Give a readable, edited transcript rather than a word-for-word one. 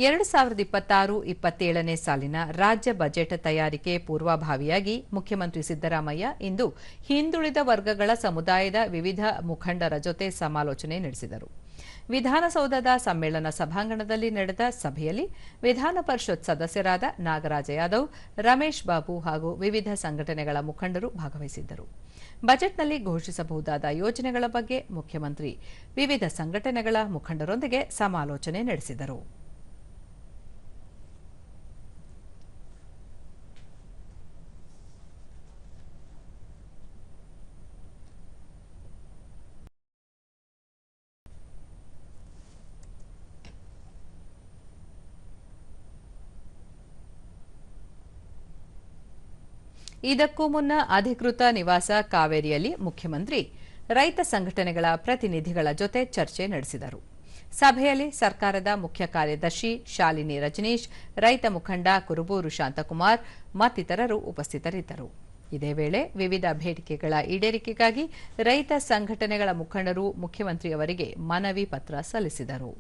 2026-27ನೇ ಸಾಲಿನ ರಾಜ್ಯ ಬಜೆಟ್ ತಯಾರಿಕೆ ಪೂರ್ವಭಾವಿಯಾಗಿ ಮುಖ್ಯಮಂತ್ರಿ ಸಿದ್ದರಾಮಯ್ಯ ಇಂದು ಹಿಂದುಳಿದ ವರ್ಗಗಳ ಸಮುದಾಯದ ವಿವಿಧ ಮುಖಂಡರ ಜೊತೆ ಸಮಾಲೋಚನೆ ನಡೆಸಿದರು. ವಿಧಾನಸೌಧದ ಸಮ್ಮೇಳನ ಸಭಾಂಗಣದಲ್ಲಿ ನಡೆದ ಸಭೆಯಲ್ಲಿ ವಿಧಾನ ಪರಿಷತ್ ಸದಸ್ಯರಾದ ನಾಗರಾಜ ಯಾದವ್, ರಮೇಶ್ ಬಾಬು ಹಾಗೂ ವಿವಿಧ ಸಂಘಟನೆಗಳ ಮುಖಂಡರು ಭಾಗವಹಿಸಿದ್ದರು. ಬಜೆಟ್ನಲ್ಲಿ ಘೋಷಿಸಬಹುದಾದ ಯೋಜನೆಗಳ ಬಗ್ಗೆ ಮುಖ್ಯಮಂತ್ರಿ ವಿವಿಧ ಸಂಘಟನೆಗಳ ಮುಖಂಡರೊಂದಿಗೆ ಸಮಾಲೋಚನೆ ನಡೆಸಿದರು. ಇದಕ್ಕೂ ಮುನ್ನ ಅಧಿಕೃತ ನಿವಾಸ ಕಾವೇರಿಯಲ್ಲಿ ಮುಖ್ಯಮಂತ್ರಿ ರೈತ ಸಂಘಟನೆಗಳ ಪ್ರತಿನಿಧಿಗಳ ಜೊತೆ ಚರ್ಚೆ ನಡೆಸಿದರು. ಸಭೆಯಲ್ಲಿ ಸರ್ಕಾರದ ಮುಖ್ಯ ಕಾರ್ಯದರ್ಶಿ ಶಾಲಿನಿ ರಜನೀಶ್, ರೈತ ಮುಖಂಡ ಕುರುಬೂರು ಶಾಂತಕುಮಾರ್ ಮತ್ತಿತರರು ಉಪಸ್ಥಿತರಿದ್ದರು. ಇದೇ ವೇಳೆ ವಿವಿಧ ಬೇಡಿಕೆಗಳ ಈಡೇರಿಕೆಗಾಗಿ ರೈತ ಸಂಘಟನೆಗಳ ಮುಖಂಡರು ಮುಖ್ಯಮಂತ್ರಿಯವರಿಗೆ ಮನವಿ ಪತ್ರ ಸಲ್ಲಿಸಿದರು.